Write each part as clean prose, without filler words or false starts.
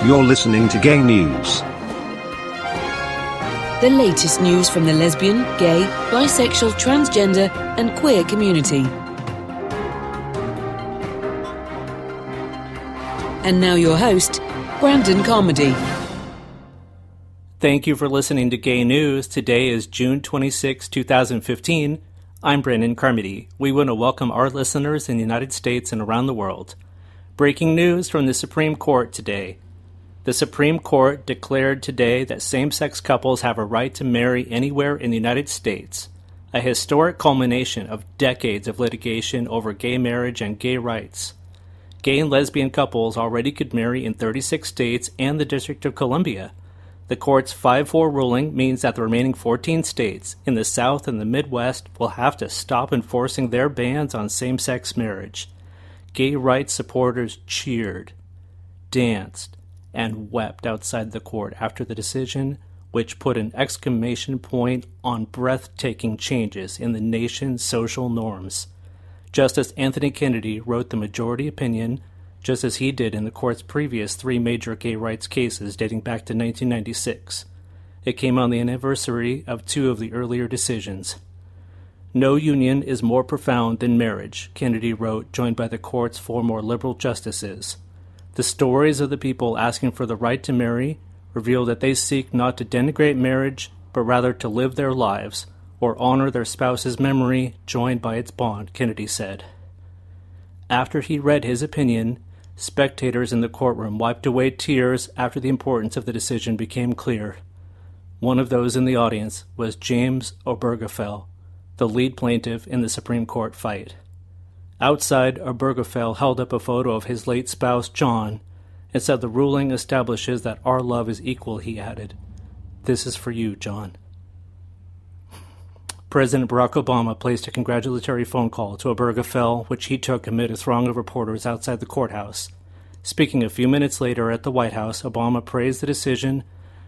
You're listening to Gay News. The latest news from the lesbian, gay, bisexual, transgender and queer community. And now your host, Brandon CARMODY. Thank you for listening to Gay News. Today is June 26, 2015. I'm Brandon CARMODY. We want to welcome our listeners in the United States and around the world. Breaking news from the Supreme Court today. The Supreme Court declared today that same-sex couples have a right to marry anywhere in the United States, a historic culmination of decades of litigation over gay marriage and gay rights. Gay and lesbian couples already could marry in 36 states and the District of Columbia. The court's 5-4 ruling means that the remaining 14 states in the South and the Midwest will have to stop enforcing their bans on same-sex marriage. Gay rights supporters cheered, danced, and wept outside the court after the decision, which put an exclamation point on breathtaking changes in the nation's social norms. Justice Anthony Kennedy wrote the majority opinion, just as he did in the court's previous 3 major gay rights cases dating back to 1996. It came on the anniversary of 2 of the earlier decisions. No union is more profound than marriage, Kennedy wrote, joined by the court's 4 more liberal justices. The stories of the people asking for the right to marry reveal that they seek not to denigrate marriage, but rather to live their lives or honor their spouse's memory joined by its bond, Kennedy said. After he read his opinion, spectators in the courtroom wiped away tears after the importance of the decision became clear. One of those in the audience was James Obergefell, the lead plaintiff in the Supreme Court fight. Outside, Obergefell held up a photo of his late spouse, John, and said the ruling establishes that our love is equal, he added. This is for you, John. President Barack Obama placed a congratulatory phone call to Obergefell, which he took amid a throng of reporters outside the courthouse. Speaking a few minutes later at the White House, Obama praised the decision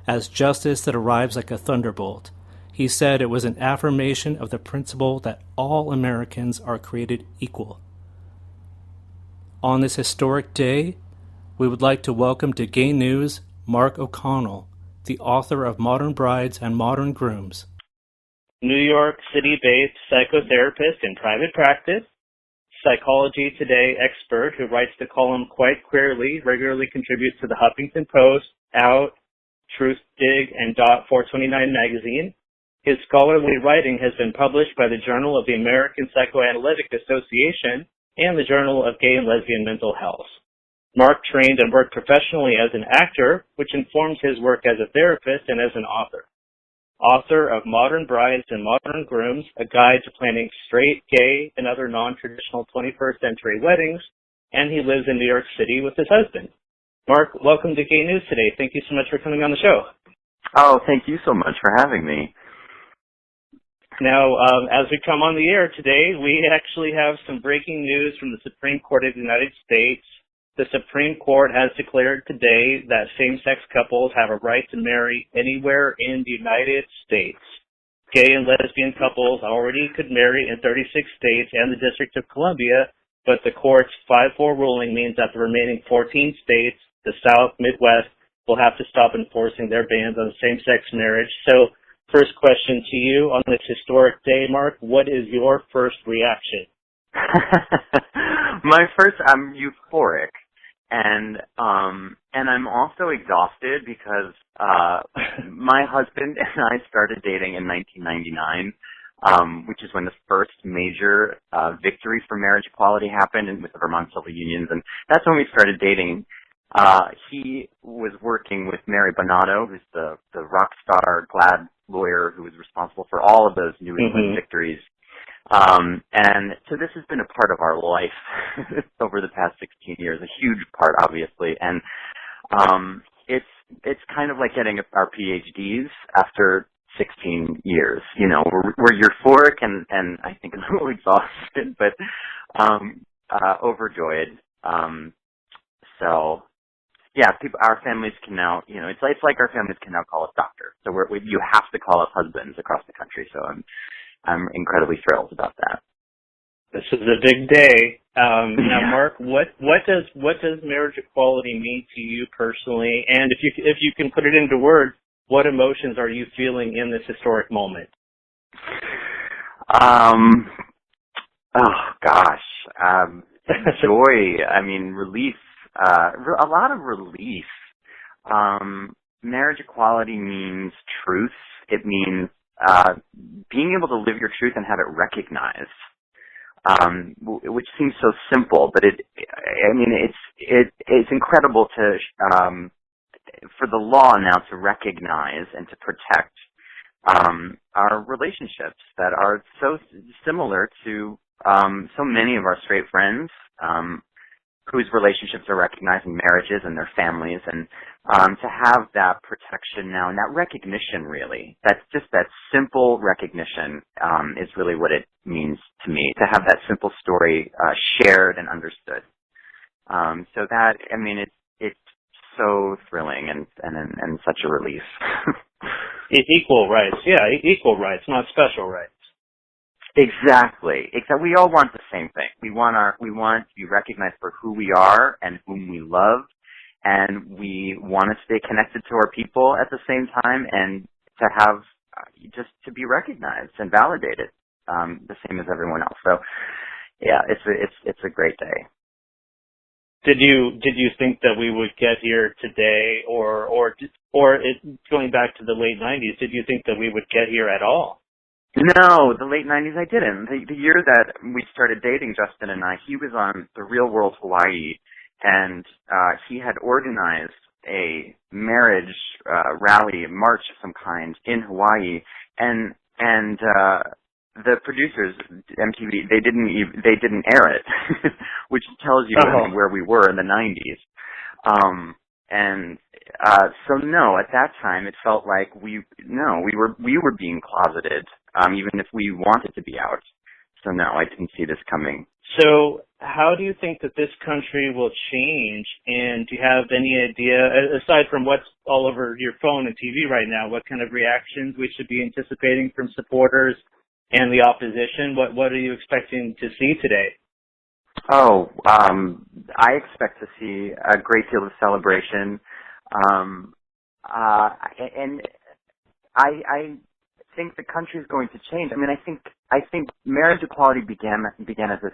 as justice that arrives like a thunderbolt. He said it was an affirmation of the principle that all Americans are created equal. On this historic day, we would like to welcome to Gay News Mark O'Connell, the author of Modern Brides and Modern Grooms. New York City-based psychotherapist in private practice, Psychology Today expert who writes the column Quite Queerly, regularly contributes to the Huffington Post, Out, Truth Dig, and Dot 429 magazine. His scholarly writing has been published by the Journal of the American Psychoanalytic Association and the Journal of Gay and Lesbian Mental Health. Mark trained and worked professionally as an actor, which informs his work as a therapist and as an author. Author of Modern Brides and Modern Grooms, a guide to planning straight, gay, and other non-traditional 21st century weddings, and he lives in New York City with his husband. Mark, welcome to Gay News today. Thank you so much for coming on the show. Oh, thank you so much for having me. Now, as we come on the air today, we actually have some breaking news from the Supreme Court of the United States. The Supreme Court has declared today that same-sex couples have a right to marry anywhere in the United States. Gay and lesbian couples already could marry in 36 states and the District of Columbia, but the court's 5-4 ruling means that the remaining 14 states, the South, Midwest, will have to stop enforcing their bans on same-sex marriage. So, first question to you on this historic day, Mark, what is your first reaction? I'm euphoric. And I'm also exhausted because my husband and I started dating in 1999, which is when the first major victory for marriage equality happened with the Vermont Civil Unions, and that's when we started dating. He was working with Mary Bonato, who's the rock star GLAAD lawyer who was responsible for all of those New England victories. And so this has been a part of our life over the past 16 years, a huge part, obviously. And, it's kind of like getting our PhDs after 16 years. You know, we're euphoric and I think a little exhausted, but, overjoyed. So yeah, our families can now, you know, it's like our families can now call us doctor. So you have to call us husbands across the country. So I'm incredibly thrilled about that. This is a big day. Now, Mark, what does marriage equality mean to you personally? And if you can put it into words, what emotions are you feeling in this historic moment? Oh gosh, joy. I mean, relief. A lot of relief. Marriage equality means truth. It means being able to live your truth and have it recognized. Which seems so simple, but it's incredible to for the law now to recognize and to protect our relationships that are so similar to so many of our straight friends whose relationships are recognizing marriages and their families, and to have that protection now and that recognition, really, that's just that simple recognition is really what it means to me, to have that simple story shared and understood. So that, I mean, it's so thrilling and such a relief. Equal rights, yeah, equal rights, not special rights. Exactly. We all want the same thing. We want to be recognized for who we are and whom we love, and we want to stay connected to our people at the same time, and to have just to be recognized and validated the same as everyone else. So, yeah, it's a great day. Did you think that we would get here today, or going back to the late 90s, did you think that we would get here at all? No, the late 90s I didn't. The year that we started dating, Justin and I, he was on the Real World Hawaii, and he had organized a marriage rally, march of some kind in Hawaii, and the producers, MTV, they didn't air it, which tells you where we were in the 90s. So no, at that time it felt like we were being closeted, even if we wanted to be out. So no, I didn't see this coming. So how do you think that this country will change? And do you have any idea, aside from what's all over your phone and TV right now, what kind of reactions we should be anticipating from supporters and the opposition? What are you expecting to see today? Oh, I expect to see a great deal of celebration. And I think the country is going to change. I mean, I think marriage equality began as a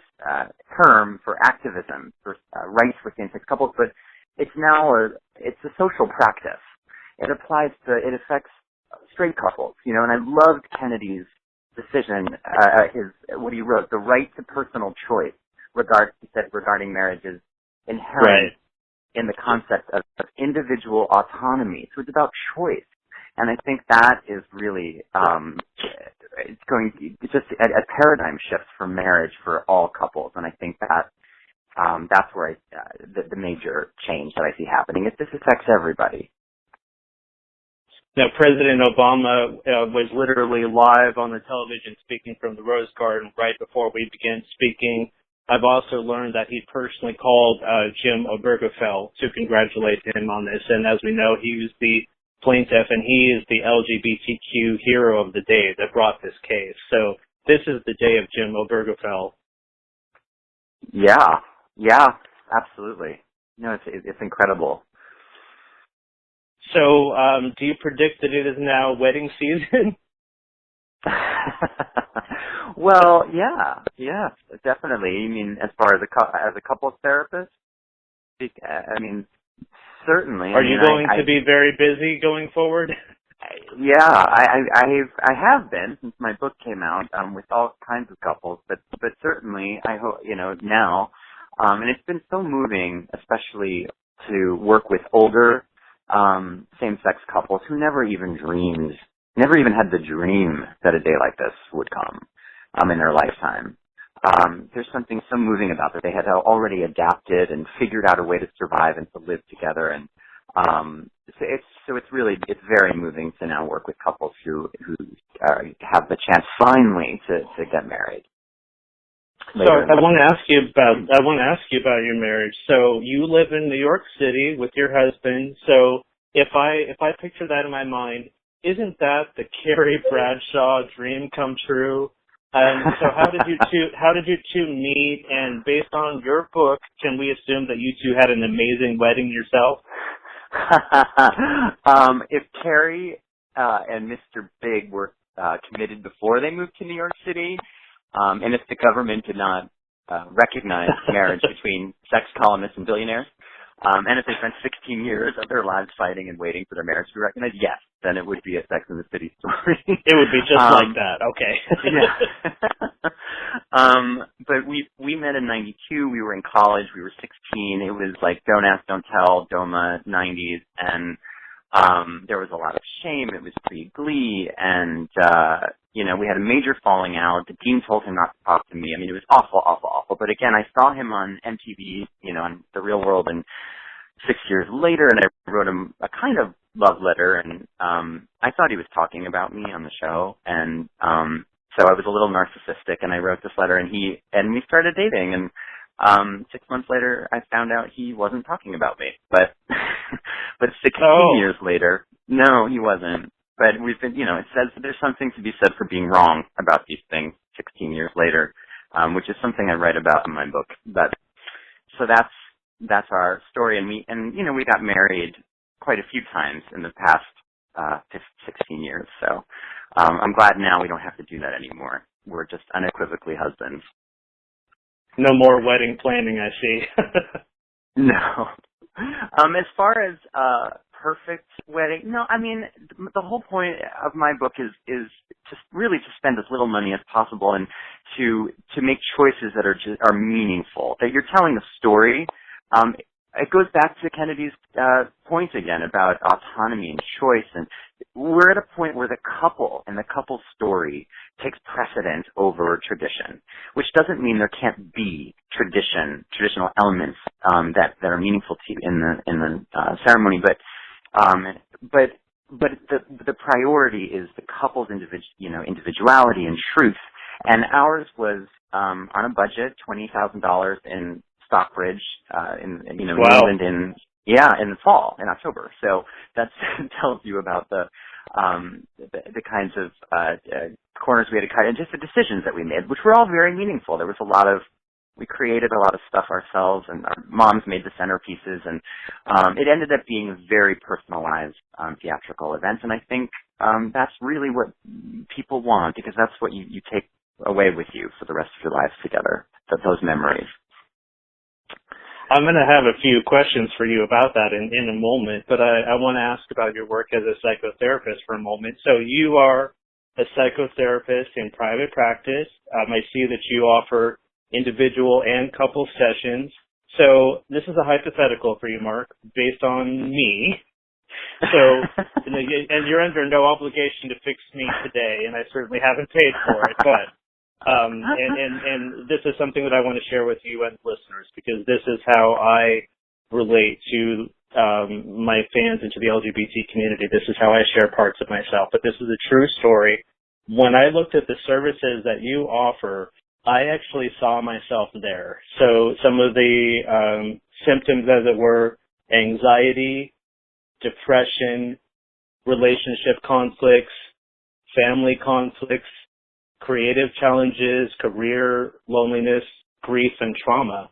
term for activism for rights for same-sex couples, but it's now it's a social practice. It affects straight couples, you know. And I loved Kennedy's decision, what he wrote, the right to personal choice. He said regarding marriage is inherent in the concept of individual autonomy. So it's about choice. And I think that is really, it's just a paradigm shift for marriage for all couples. And I think that, that's where the major change that I see happening. This affects everybody. Now, President Obama was literally live on the television speaking from the Rose Garden right before we began speaking. I've also learned that he personally called Jim Obergefell to congratulate him on this. And as we know, he was the plaintiff, and he is the LGBTQ hero of the day that brought this case. So this is the day of Jim Obergefell. Yeah, absolutely. No, it's incredible. So do you predict that it is now wedding season? Well, yeah, definitely. You mean as far as a couples therapist? I mean, certainly. Are you going to be very busy going forward? Yeah, I have been since my book came out with all kinds of couples, but certainly I hope now, and it's been so moving, especially to work with older same-sex couples who never even had the dream that a day like this would come in their lifetime. There's something so moving about that. They had already adapted and figured out a way to survive and to live together. And it's very moving to now work with couples who have the chance finally to get married. So I want to ask you about your marriage. So you live in New York City with your husband. So if I picture that in my mind, isn't that the Carrie Bradshaw dream come true? So how did you two meet? And based on your book, can we assume that you two had an amazing wedding yourself? If Carrie and Mr. Big were committed before they moved to New York City, and if the government did not recognize marriage between sex columnists and billionaires, and if they spent 16 years of their lives fighting and waiting for their marriage to be recognized, yes, then it would be a Sex and the City story. It would be just like that. Okay. Yeah. But we met in '92. We were in college. We were 16. It was like Don't Ask, Don't Tell, DOMA 90s, and there was a lot of shame. It was pre-Glee, and we had a major falling out. The dean told him not to talk to me. I mean, it was awful, awful, awful. But again, I saw him on MTV, on The Real World, and 6 years later, and I wrote him a kind of love letter, and I thought he was talking about me on the show, and so I was a little narcissistic, and I wrote this letter, and we started dating, and 6 months later, I found out he wasn't talking about me, but 16 years later, no, he wasn't. But we've been, it says that there's something to be said for being wrong about these things 16 years later, which is something I write about in my book. So that's our story, and we got married quite a few times in the past 16 years. So I'm glad now we don't have to do that anymore. We're just unequivocally husbands. No more wedding planning, I see. No. As far as perfect wedding, no, I mean, the whole point of my book is to really to spend as little money as possible and to make choices that are meaningful, that you're telling a story. It goes back to Kennedy's point again about autonomy and choice, and we're at a point where the couple and the couple's story takes precedent over tradition, which doesn't mean there can't be traditional elements that are meaningful to you in the ceremony, but the priority is the couple's individuality and truth, and ours was on a budget, $20,000 in Stockbridge, in wow. England in the fall, in October. So that tells you about the kinds of corners we had to cut and just the decisions that we made, which were all very meaningful. There was we created a lot of stuff ourselves, and our moms made the centerpieces, and it ended up being a very personalized theatrical event. And I think that's really what people want, because that's what you take away with you for the rest of your lives together, those memories. I'm going to have a few questions for you about that in a moment, but I want to ask about your work as a psychotherapist for a moment. So you are a psychotherapist in private practice. I see that you offer individual and couple sessions. So this is a hypothetical for you, Mark, based on me. So, and you're under no obligation to fix me today, and I certainly haven't paid for it, but and this is something that I want to share with you and listeners, because this is how I relate to my fans and to the LGBT community. This is how I share parts of myself, but this is a true story. When I looked at the services that you offer, I actually saw myself there. So some of the symptoms, as it were, anxiety, depression, relationship conflicts, family conflicts, creative challenges, career loneliness, grief, and trauma.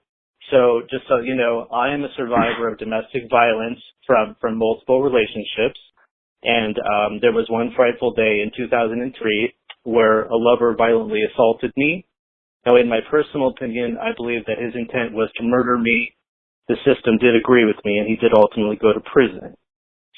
So just so you know, I am a survivor of domestic violence from multiple relationships. And there was one frightful day in 2003 where a lover violently assaulted me. Now, in my personal opinion, I believe that his intent was to murder me. The system did agree with me, and he did ultimately go to prison.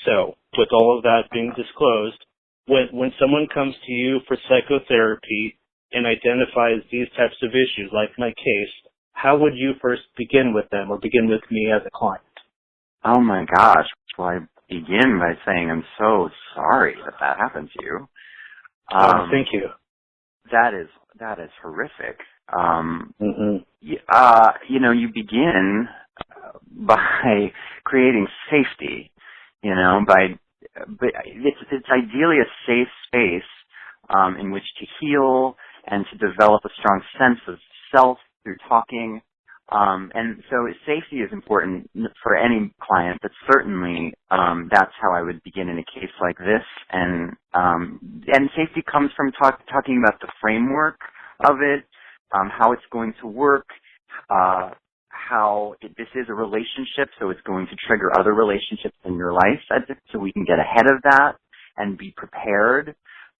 So with all of that being disclosed, when someone comes to you for psychotherapy and identifies these types of issues, like my case, how would you first begin with them, or begin with me as a client? Oh my gosh. Well, I begin by saying I'm so sorry that happened to you. Thank you. That is horrific. You begin by creating safety, but it's ideally a safe space in which to heal and to develop a strong sense of self through talking. And so safety is important for any client, but certainly that's how I would begin in a case like this. And safety comes from talking about the framework of it, how it's going to work, this is a relationship, so it's going to trigger other relationships in your life, so we can get ahead of that and be prepared,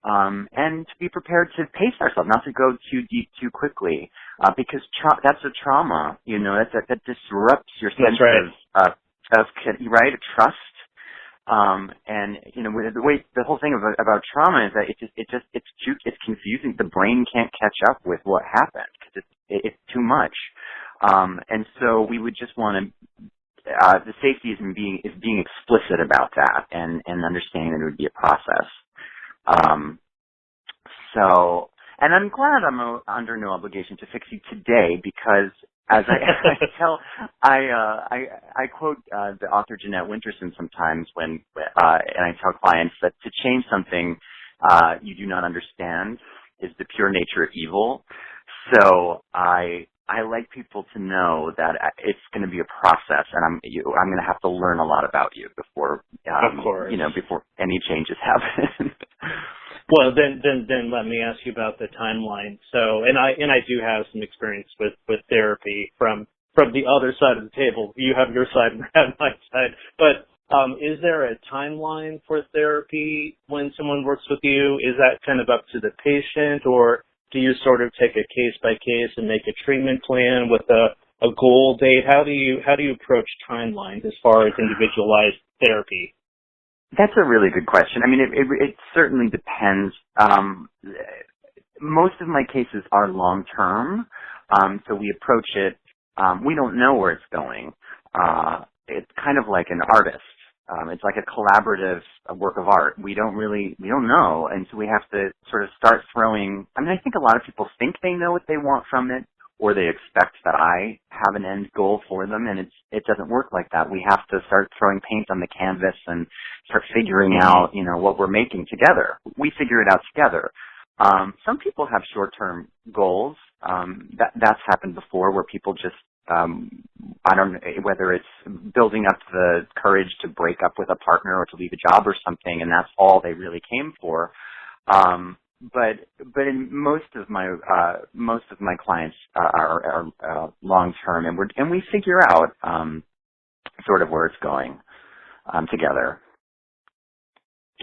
and to be prepared to pace ourselves, not to go too deep too quickly, because that's a trauma, that disrupts your sense of trust. And the whole thing about trauma is that it's confusing. The brain can't catch up with what happened because it's too much. And so we would just want to, the safety is being explicit about that and understanding that it would be a process. And I'm glad I'm under no obligation to fix you today, because as I quote the author Jeanette Winterson sometimes and I tell clients that to change something you do not understand is the pure nature of evil. So I like people to know that it's going to be a process, and I'm going to have to learn a lot about you before before any changes happen. Well, then let me ask you about the timeline. So, and I do have some experience with therapy from the other side of the table. You have your side and I have my side. But is there a timeline for therapy when someone works with you? Is that kind of up to the patient, or do you sort of take a case by case and make a treatment plan with a goal date? How do you approach timelines as far as individualized therapy? That's a really good question. I mean, it certainly depends. Most of my cases are long-term, so we approach it. We don't know where it's going. It's kind of like an artist. It's like a collaborative work of art. We don't know, and so we have to sort of start throwing. I mean, I think a lot of people think they know what they want from it, or they expect that I have an end goal for them, and it doesn't work like that. We have to start throwing paint on the canvas and start figuring out, what we're making together. We figure it out together. Some people have short-term goals. That's happened before, where people just, I don't know, whether it's building up the courage to break up with a partner or to leave a job or something, and that's all they really came for. But in most of my clients are long term, and we figure out sort of where it's going together.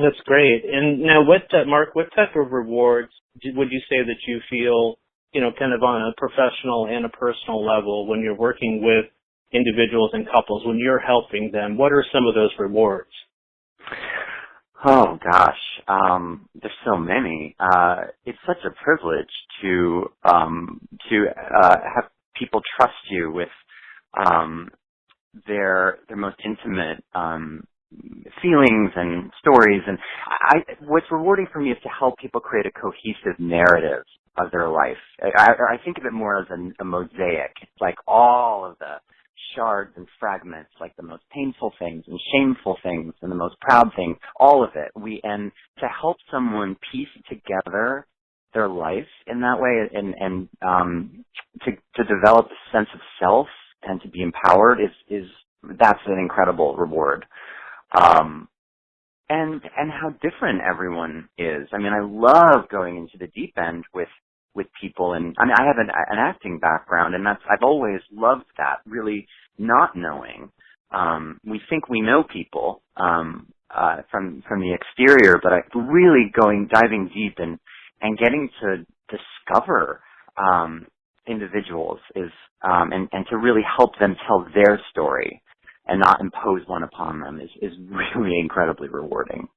That's great. And now, Mark, what type of rewards would you say that you feel, kind of on a professional and a personal level when you're working with individuals and couples, when you're helping them? What are some of those rewards? Oh gosh, there's so many. It's such a privilege to have people trust you with their most intimate feelings and stories. And what's rewarding for me is to help people create a cohesive narrative of their life. I think of it more as a mosaic. It's like all of the shards and fragments, like the most painful things and shameful things and the most proud things, all of it. And to help someone piece together their life in that way and to develop a sense of self and to be empowered that's an incredible reward. And how different everyone is. I mean, I love going into the deep end with people, and I mean, I have an acting background, and I've always loved that, really not knowing. We think we know people from the exterior, but really diving deep and getting to discover individuals is and to really help them tell their story and not impose one upon them is really incredibly rewarding.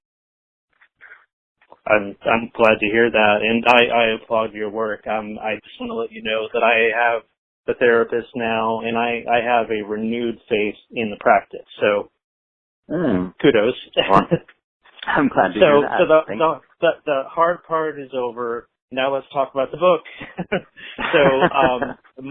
I'm glad to hear that, and I applaud your work. I just want to let you know that I have a therapist now, and I have a renewed faith in the practice. So, kudos. Well, I'm glad to hear that. So the hard part is over. Now let's talk about the book. So,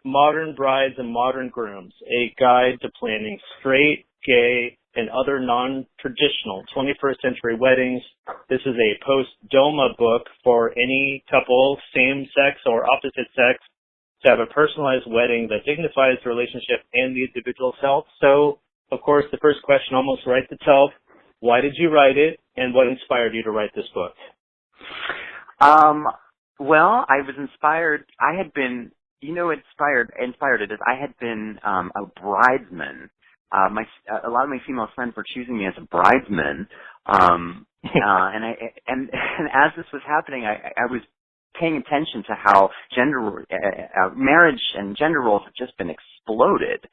Modern Brides and Modern Grooms, a guide to planning straight, gay, and other non-traditional 21st century weddings. This is a post-DOMA book for any couple, same-sex or opposite sex, to have a personalized wedding that dignifies the relationship and the individual self. So, of course, the first question almost writes itself. Why did you write it, and what inspired you to write this book? Well, I was inspired. I had been, inspired it is I had been a bridesman. A lot of my female friends were choosing me as a bridesman, and as this was happening, I was paying attention to how marriage and gender roles have just been exploded,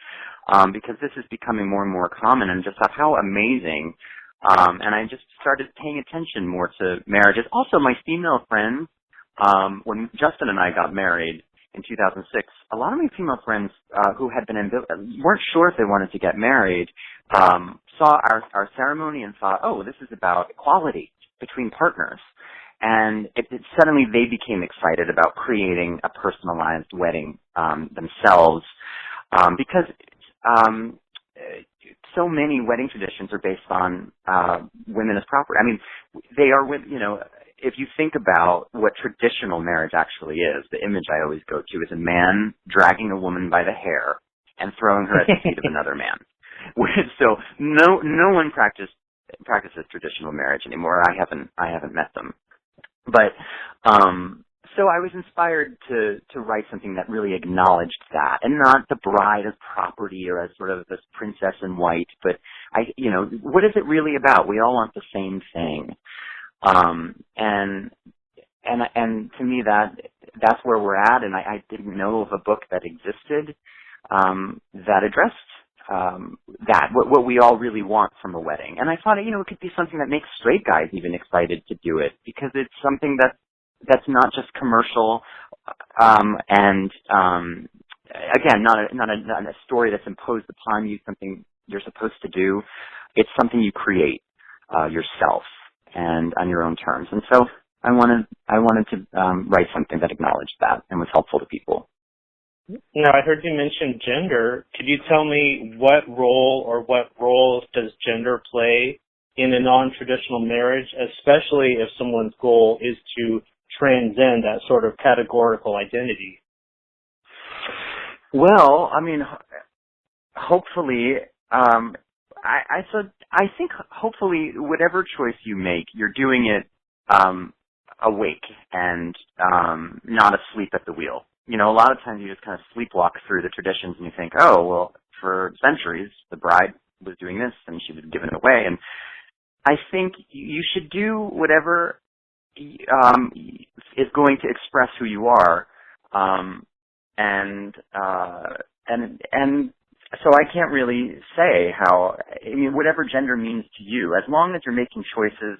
because this is becoming more and more common, and just how amazing. And I just started paying attention more to marriages. Also, my female friends, when Justin and I got married in 2006, a lot of my female friends who had been weren't sure if they wanted to get married, saw our ceremony and thought, oh, this is about equality between partners. And suddenly they became excited about creating a personalized wedding themselves, because so many wedding traditions are based on women as property. I mean, they are, if you think about what traditional marriage actually is, the image I always go to is a man dragging a woman by the hair and throwing her at the feet of another man. So no one practices traditional marriage anymore. I haven't met them. But so I was inspired to write something that really acknowledged that, and not the bride as property or as sort of this princess in white, but what is it really about? We all want the same thing. And to me that's where we're at, and I didn't know of a book that existed that addressed that, what we all really want from a wedding. And I thought, it could be something that makes straight guys even excited to do it, because it's something that's not just commercial, and again, not a story that's imposed upon you, something you're supposed to do. It's something you create yourself and on your own terms. And so I wanted to write something that acknowledged that and was helpful to people. Now, I heard you mention gender. Could you tell me what role or what roles does gender play in a non-traditional marriage, especially if someone's goal is to transcend that sort of categorical identity? Well, I mean, hopefully, I think hopefully whatever choice you make, you're doing it awake and not asleep at the wheel. A lot of times you just kind of sleepwalk through the traditions and you think, oh, well, for centuries the bride was doing this and she was giving it away. And I think you should do whatever is going to express who you are, and so I can't really say how. I mean, whatever gender means to you, as long as you're making choices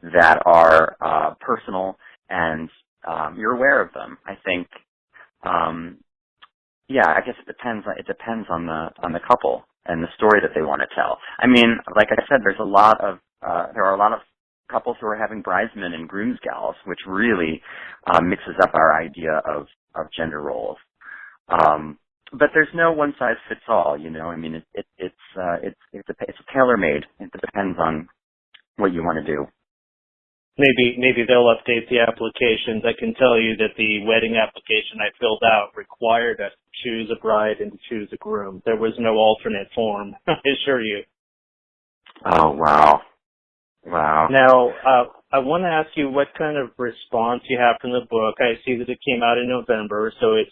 that are personal and you're aware of them, I think. I guess it depends. It depends on the couple and the story that they want to tell. I mean, like I said, there are a lot of couples who are having bridesmen and groom's gals, which really mixes up our idea of gender roles. But there's no one size fits all. I mean, it's tailor-made. It depends on what you want to do. Maybe they'll update the applications. I can tell you that the wedding application I filled out required us to choose a bride and to choose a groom. There was no alternate form, I assure you. Oh, wow. Wow. Now, I want to ask you what kind of response you have from the book. I see that it came out in November, so it's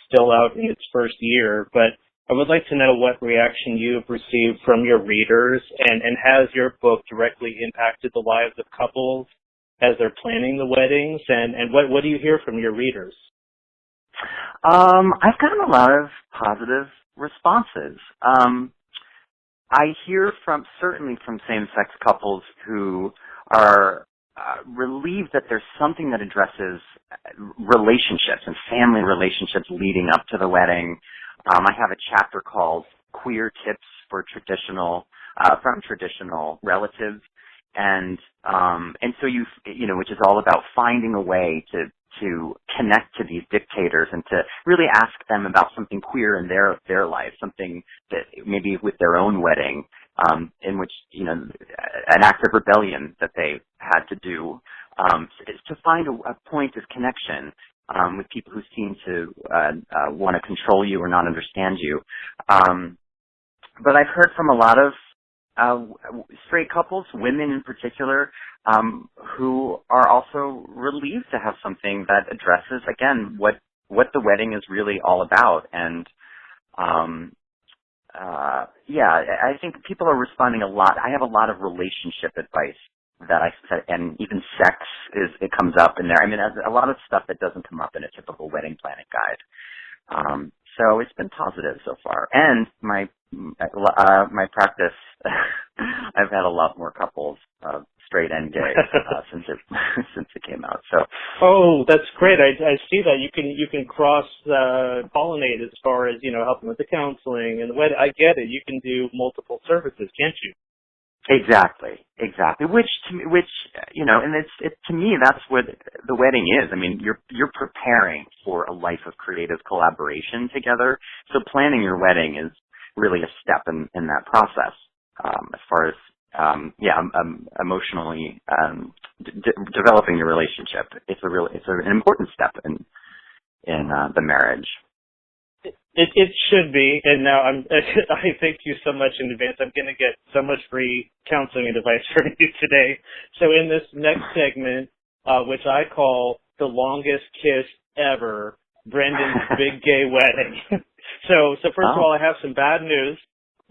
still out in its first year, but I would like to know what reaction you've received from your readers, and has your book directly impacted the lives of couples as they're planning the weddings, and what do you hear from your readers? I've gotten a lot of positive responses. I hear certainly from same-sex couples who are relieved that there's something that addresses relationships and family relationships leading up to the wedding. I have a chapter called Queer Tips for from Traditional Relatives, and so which is all about finding a way to connect to these dictators and to really ask them about something queer in their life, something that maybe with their own wedding, in which an act of rebellion that they had to do, is to find a point of connection with people who seem to want to control you or not understand you. But I've heard from a lot of straight couples, women in particular, who are also relieved to have something that addresses, again, what the wedding is really all about. And I think people are responding a lot. I have a lot of relationship advice that I said, and even sex it comes up in there. I mean, a lot of stuff that doesn't come up in a typical wedding planning guide. So it's been positive so far. And my practice, I've had a lot more couples, straight and gay, since it came out. So. Oh, that's great. I see that you can cross pollinate as far as, helping with the counseling and the wedding. I get it. You can do multiple services, can't you? Exactly. Which and to me, that's what the wedding is. I mean, you're preparing for a life of creative collaboration together. So planning your wedding is really a step in that process. As far as emotionally developing your relationship, it's an important step in the marriage. It should be, and now I thank you so much in advance. I'm going to get so much free counseling and advice from you today. So in this next segment, which I call the longest kiss ever, Brendan's big gay wedding. So first of all, I have some bad news.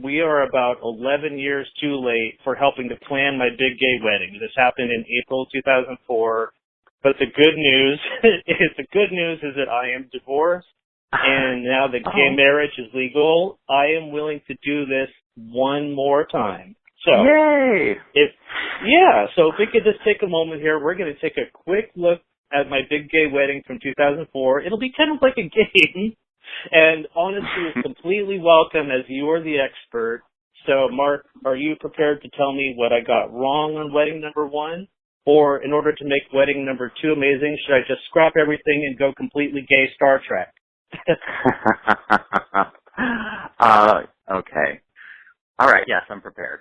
We are about 11 years too late for helping to plan my big gay wedding. This happened in April 2004. But the good news is that I am divorced. And now that gay marriage is legal, I am willing to do this one more time. So, yay! So if we could just take a moment here, we're going to take a quick look at my big gay wedding from 2004. It'll be kind of like a game, and honesty is completely welcome as you are the expert. So, Mark, are you prepared to tell me what I got wrong on wedding number 1? Or in order to make wedding number 2 amazing, should I just scrap everything and go completely gay Star Trek? Okay. All right. Yes, I'm prepared.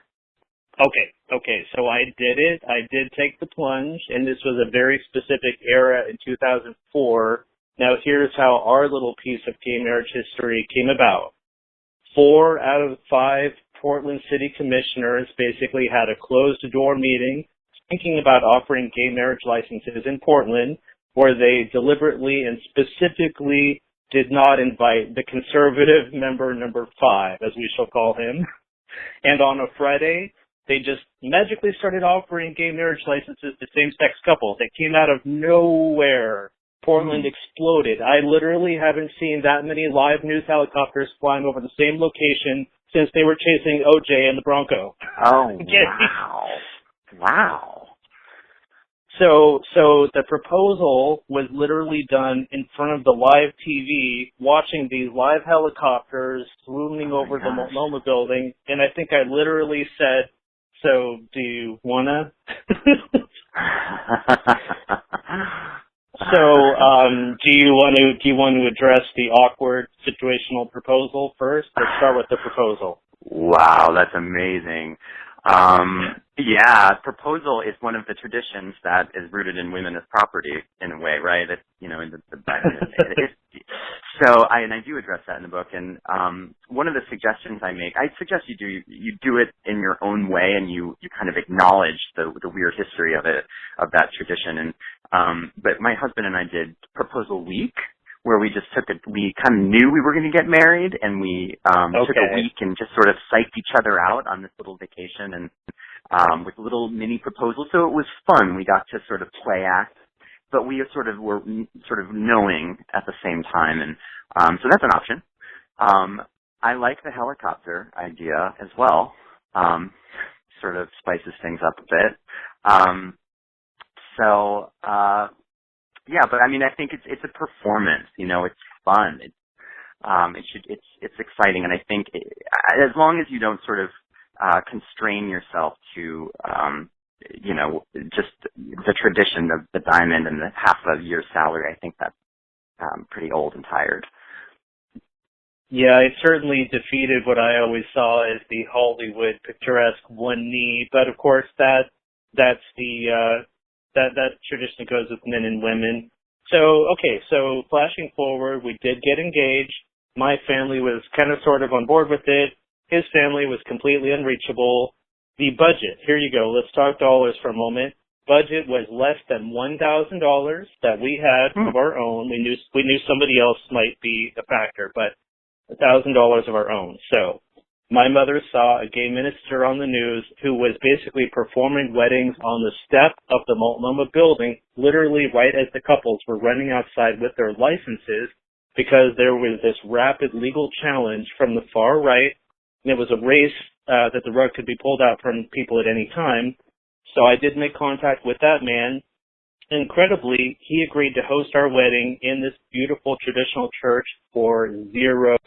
Okay. So I did it. I did take the plunge, and this was a very specific era in 2004. Now here's how our little piece of gay marriage history came about. 4 out of 5 Portland City Commissioners basically had a closed-door meeting thinking about offering gay marriage licenses in Portland, where they deliberately and specifically did not invite the conservative member number 5, as we shall call him. And on a Friday, they just magically started offering gay marriage licenses to same-sex couples. It came out of nowhere. Portland exploded. I literally haven't seen that many live news helicopters flying over the same location since they were chasing OJ and the Bronco. Oh, wow. Wow. So the proposal was literally done in front of the live TV, watching these live helicopters swooping over the Multnomah building, and I think I literally said, "So, do you wanna?" So, do you want to address the awkward situational proposal first? Let's start with the proposal. Wow, that's amazing. Proposal is one of the traditions that is rooted in women as property in a way, right? It's, I do address that in the book. And one of the suggestions I make, I suggest you do it in your own way, and you kind of acknowledge the weird history of that tradition. And but my husband and I did proposal week, where we kind of knew we were going to get married, and we took a week and just sort of psyched each other out on this little vacation, and with little mini proposals. So it was fun. We got to sort of play act, but we were knowing at the same time, and so that's an option. I like the helicopter idea as well. Sort of spices things up a bit. But I mean, I think it's a performance. It's fun. It's exciting, and I think as long as you don't sort of constrain yourself to just the tradition of the diamond and the half a year's salary, I think that's pretty old and tired. Yeah, it certainly defeated what I always saw as the Hollywood picturesque one knee, but of course that's the that tradition goes with men and women. So flashing forward, we did get engaged. My family was kind of sort of on board with it. His family was completely unreachable. The budget, here you go. Let's talk dollars for a moment. Budget was less than $1,000 that we had of our own. We knew somebody else might be a factor, but $1,000 of our own. So my mother saw a gay minister on the news who was basically performing weddings on the step of the Multnomah building, literally right as the couples were running outside with their licenses, because there was this rapid legal challenge from the far right, and it was a race that the rug could be pulled out from people at any time. So I did make contact with that man. Incredibly, he agreed to host our wedding in this beautiful traditional church for $0.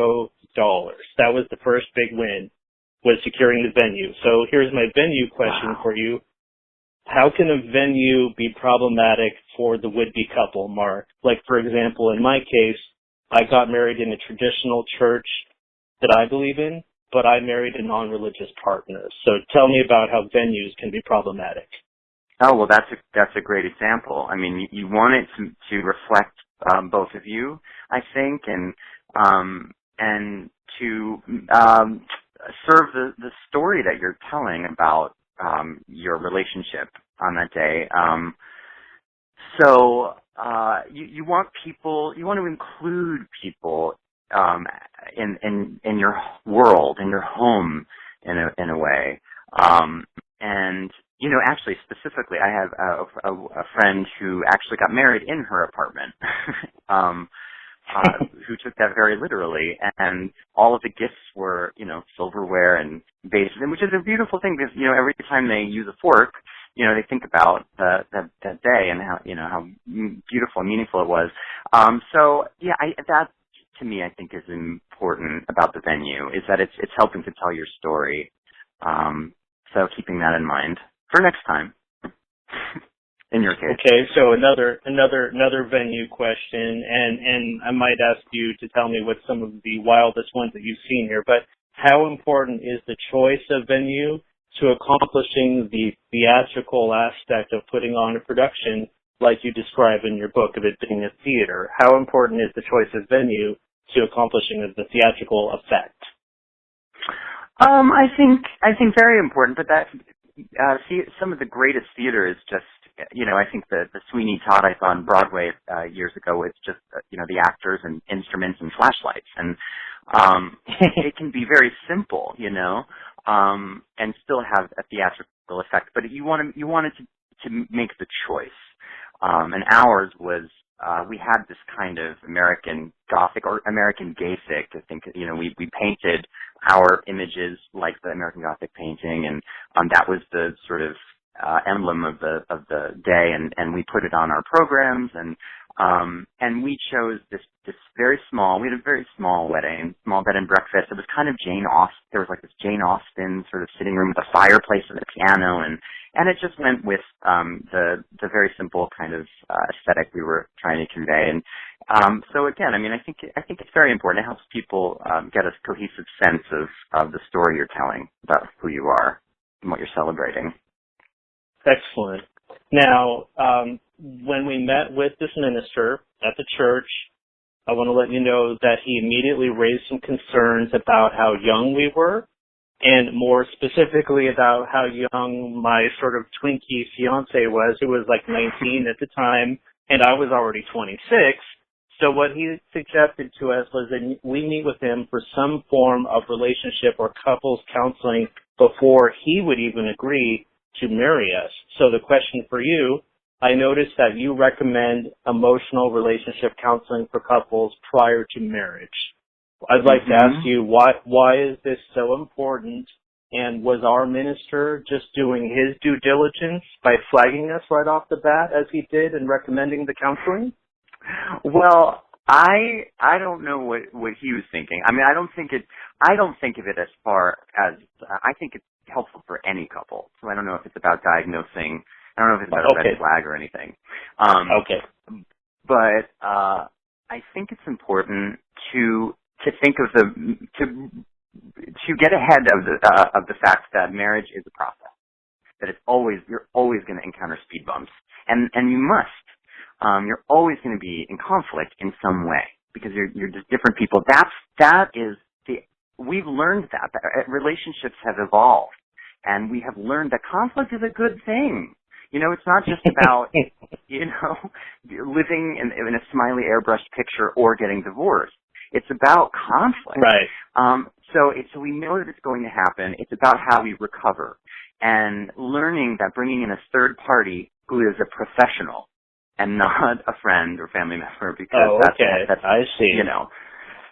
That was the first big win, was securing the venue. So here's my venue question for you. How can a venue be problematic for the would-be couple, Mark? Like, for example, in my case, I got married in a traditional church that I believe in, but I married a non-religious partner. So tell me about how venues can be problematic. Oh, well, that's a great example. I mean, you want it to reflect both of you, I think, and to serve the story that you're telling about your relationship on that day. So you want to include people in your world, in your home, in a way. And actually, specifically, I have a friend who actually got married in her apartment, who took that very literally, and all of the gifts were, silverware and vases, which is a beautiful thing because, every time they use a fork, they think about that day and how beautiful and meaningful it was. So yeah, that to me, I think is important about the venue, is that it's helping to tell your story. So keeping that in mind for next time. In your case. Okay, so another venue question, and I might ask you to tell me what some of the wildest ones that you've seen here, but how important is the choice of venue to accomplishing the theatrical aspect of putting on a production like you describe in your book of it being a theater? How important is the choice of venue to accomplishing the theatrical effect? I think very important, but that some of the greatest theater is just, I think the Sweeney Todd I saw on Broadway years ago was just, the actors and instruments and flashlights, and it can be very simple, and still have a theatrical effect. But you wanted to make the choice, and ours was we had this kind of American Gothic or American Gothic. I think we painted our images like the American Gothic painting, and that was the sort of emblem of the day, and we put it on our programs, and we chose this very small. We had a very small wedding, small bed and breakfast. It was kind of Jane Austen. There was like this Jane Austen sort of sitting room with a fireplace and a piano, and it just went with the very simple kind of aesthetic we were trying to convey. And so again, I think it's very important. It helps people get a cohesive sense of the story you're telling about who you are and what you're celebrating. Excellent. Now, when we met with this minister at the church, I want to let you know that he immediately raised some concerns about how young we were, and more specifically about how young my sort of Twinkie fiance was, who was like 19 at the time, and I was already 26. So what he suggested to us was that we meet with him for some form of relationship or couples counseling before he would even agree to marry us. So the question for you, I noticed that you recommend emotional relationship counseling for couples prior to marriage. I'd like to ask you, why is this so important? And was our minister just doing his due diligence by flagging us right off the bat as he did and recommending the counseling? Well, I don't know what he was thinking. I mean, I don't think of it as far as, I think it's helpful for any couple. So I don't know if it's about diagnosing. I don't know if it's about a red flag or anything. Okay. But I think it's important to think of to get ahead of the fact that marriage is a process. That you're always going to encounter speed bumps, and you must. You're always going to be in conflict in some way because you're just different people. We've learned that relationships have evolved And we have learned that conflict is a good thing. You know, it's not just about, you know, living in a smiley airbrushed picture or getting divorced. It's about conflict. Right. So we know that it's going to happen. It's about how we recover and learning that bringing in a third party who is a professional and not a friend or family member, because that's I see. You know,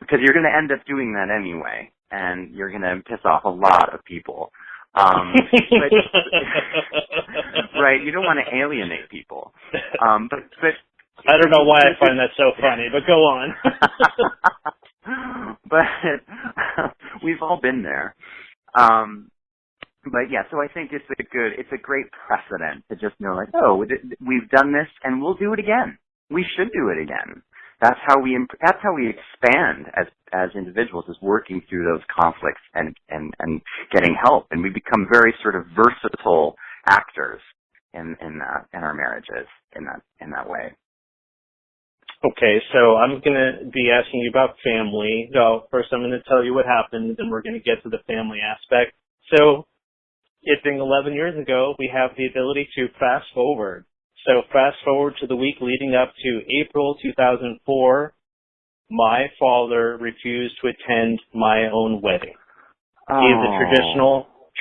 because you're going to end up doing that anyway, and you're going to piss off a lot of people. But, right, you don't want to alienate people. But I don't know why I find that so funny, but go on. But we've all been there. But yeah, so I think it's a great precedent to just know, like, oh, we've done this and we'll do it again. We should do it again. That's how we expand as individuals, is working through those conflicts and getting help, and we become very sort of versatile actors in our marriages in that way. Okay, so I'm going to be asking you about family. So first I'm going to tell you what happened, then we're going to get to the family aspect. So it being 11 years ago, we have the ability to fast forward. So fast forward to the week leading up to April 2004, my father refused to attend my own wedding. Oh. He is a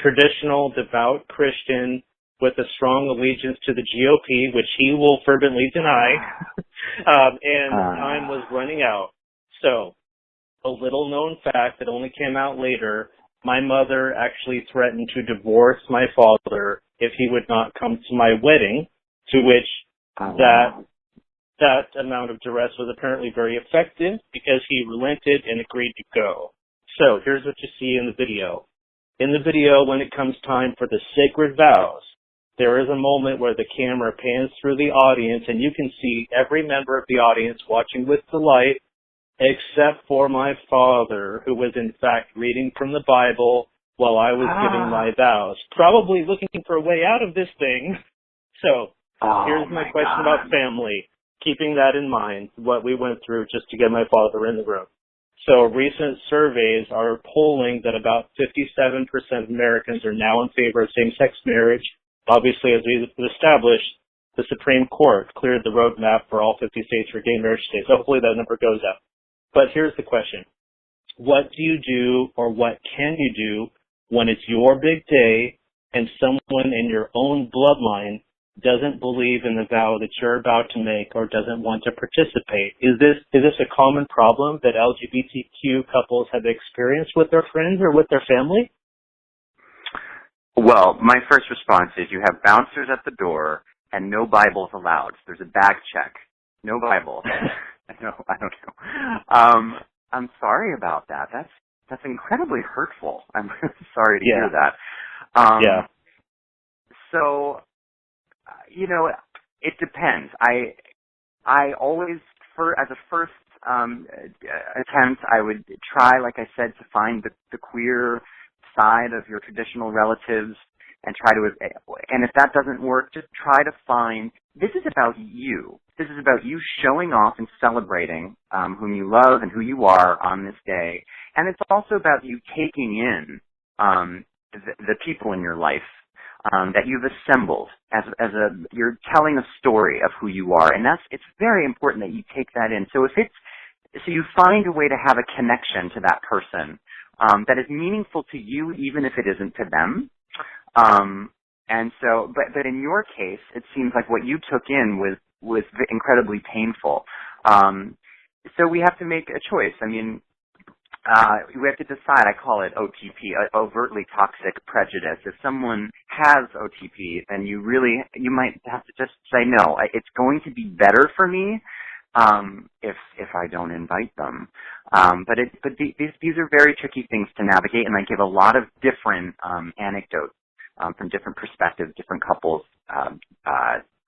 traditional devout Christian with a strong allegiance to the GOP, which he will fervently deny. And time was running out. So a little known fact that only came out later, my mother actually threatened to divorce my father if he would not come to my wedding, to which that amount of duress was apparently very effective because he relented and agreed to go. So here's what you see in the video. In the video, when it comes time for the sacred vows, there is a moment where the camera pans through the audience and you can see every member of the audience watching with delight, except for my father, who was in fact reading from the Bible while I was giving my vows, probably looking for a way out of this thing. So here's my question about family, keeping that in mind, what we went through just to get my father in the room. So recent surveys are polling that about 57% of Americans are now in favor of same-sex marriage. Obviously, as we've established, the Supreme Court cleared the roadmap for all 50 states for gay marriage states. Hopefully that number goes up. But here's the question. What do you do, or what can you do, when it's your big day and someone in your own bloodline doesn't believe in the vow that you're about to make or doesn't want to participate? Is this a common problem that LGBTQ couples have experienced with their friends or with their family? Well, my first response is you have bouncers at the door and no Bibles allowed. There's a bag check. No Bible. No, I don't know. I'm sorry about that. That's incredibly hurtful. I'm really sorry to hear that. So, you know, it depends. I always, as a first attempt, I would try, like I said, to find the queer side of your traditional relatives and try to, and if that doesn't work, just try to find, this is about you. This is about you showing off and celebrating whom you love and who you are on this day. And it's also about you taking in the people in your life that you've assembled you're telling a story of who you are. And it's very important that you take that in. So so you find a way to have a connection to that person that is meaningful to you, even if it isn't to them. And so, but in your case, it seems like what you took in was incredibly painful. So we have to make a choice. I mean, we have to decide. I call it OTP, overtly toxic prejudice. If someone has OTP, then you might have to just say, no, it's going to be better for me if I don't invite them. But these are very tricky things to navigate, and I give a lot of different anecdotes from different perspectives, different couples,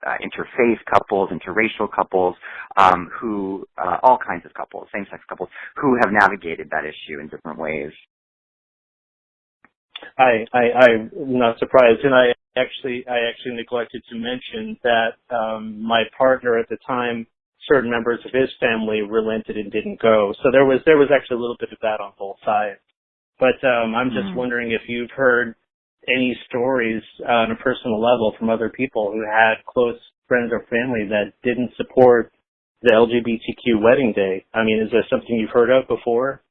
interfaith couples, interracial couples, all kinds of couples, same-sex couples, who have navigated that issue in different ways. I'm not surprised, and I actually neglected to mention that my partner at the time, certain members of his family relented and didn't go. So there was actually a little bit of that on both sides. But I'm just wondering if you've heard any stories on a personal level from other people who had close friends or family that didn't support the LGBTQ wedding day? I mean, is there something you've heard of before?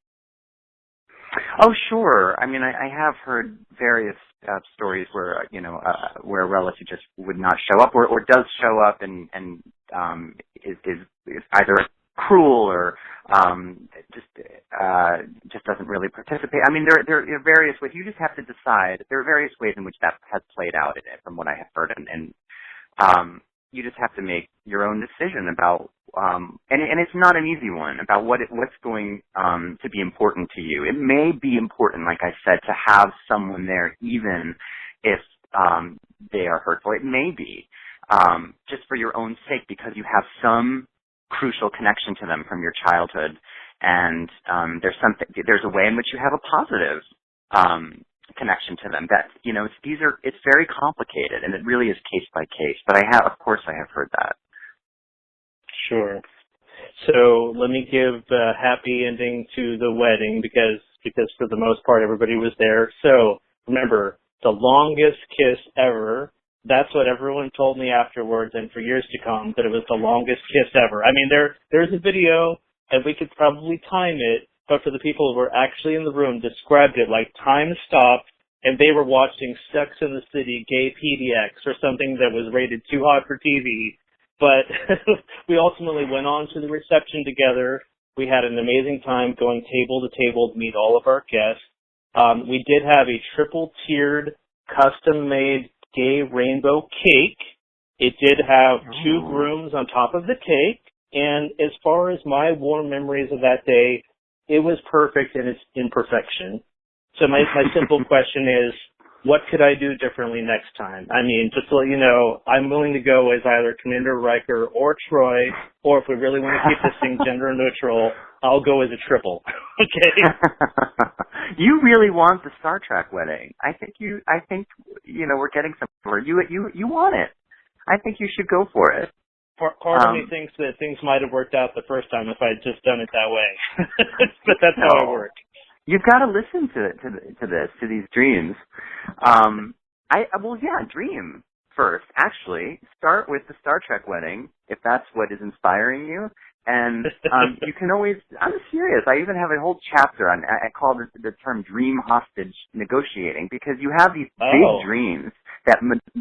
Oh, sure. I mean, I have heard various stories where, where a relative just would not show up or does show up and is either cruel or just doesn't really participate. I mean, there are various ways. You just have to decide. There are various ways in which that has played out from what I have heard, and you just have to make your own decision about, and it's not an easy one, about what's going to be important to you. It may be important, like I said, to have someone there, even if they are hurtful. It may be just for your own sake, because you have some crucial connection to them from your childhood, and there's a way in which you have a positive connection to them. That it's very complicated, and it really is case by case. But of course I have heard that. Sure. So let me give a happy ending to the wedding because for the most part everybody was there. So remember, the longest kiss ever. That's what everyone told me afterwards, and for years to come, that it was the longest kiss ever. I mean, there's a video, and we could probably time it, but for the people who were actually in the room, described it like time stopped, and they were watching Sex in the City, Gay PDX, or something that was rated too hot for TV. But we ultimately went on to the reception together. We had an amazing time going table to table to meet all of our guests. We did have a triple-tiered, custom-made gay rainbow cake. It did have 2 grooms on top of the cake. And as far as my warm memories of that day, it was perfect in its imperfection. So my simple question is, what could I do differently next time? I mean, just to let you know, I'm willing to go as either Commander Riker or Troy, or if we really want to keep this thing gender neutral, I'll go as a triple. Okay? You really want the Star Trek wedding. I think we're getting somewhere. You want it. I think you should go for it. Part of me thinks that things might have worked out the first time if I had just done it that way. But that's how I work. You've got to listen to these dreams. Dream first. Actually, start with the Star Trek wedding if that's what is inspiring you. And you can always. I'm serious. I even have a whole chapter on. I call it the term dream hostage negotiating, because you have these big dreams that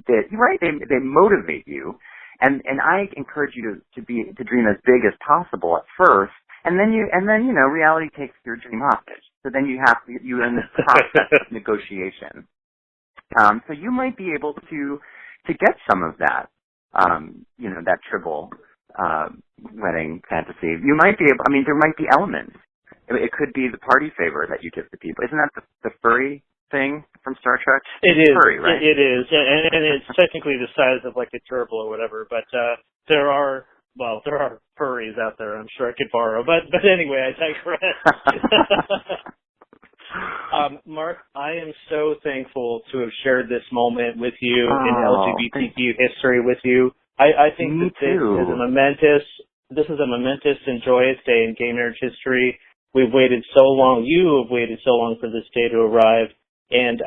they motivate you. And I encourage you to dream as big as possible at first, and then reality takes your dream hostage. So then you're in this process of negotiation. So you might be able to get some of that, that triple wedding fantasy. You might be able. I mean, there might be elements. It could be the party favor that you give to people. Isn't that the furry thing from Star Trek? It is. Furry, right? It is, and it's technically the size of like a gerbil or whatever. But there are furries out there. I'm sure I could borrow. But anyway, I digress. Mark, I am so thankful to have shared this moment with you in LGBTQ history with you. I think Me that this is a momentous and joyous day in gay marriage history. We've waited so long. You have waited so long for this day to arrive, and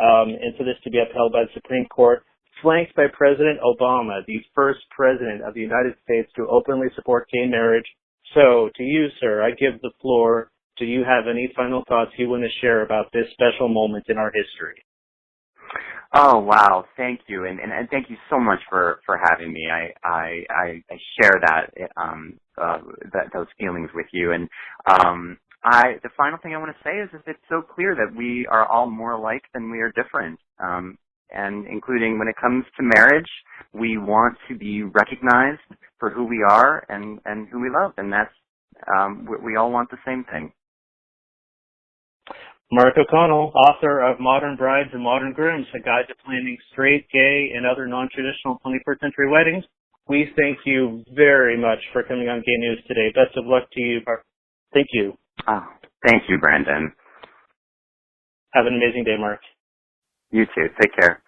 for this to be upheld by the Supreme Court, flanked by President Obama, the first president of the United States to openly support gay marriage. So, to you, sir, I give the floor. Do you have any final thoughts you want to share about this special moment in our history? Oh, wow. Thank you. And thank you so much for having me. I share those feelings with you. And, the final thing I want to say is it's so clear that we are all more alike than we are different. And including when it comes to marriage, we want to be recognized for who we are and who we love. And that's, we all want the same thing. Mark O'Connell, author of Modern Brides and Modern Grooms, A Guide to Planning Straight, Gay, and Other Non-Traditional 21st Century Weddings. We thank you very much for coming on Gay News today. Best of luck to you, Mark. Thank you. Oh, thank you, Brandon. Have an amazing day, Mark. You too. Take care.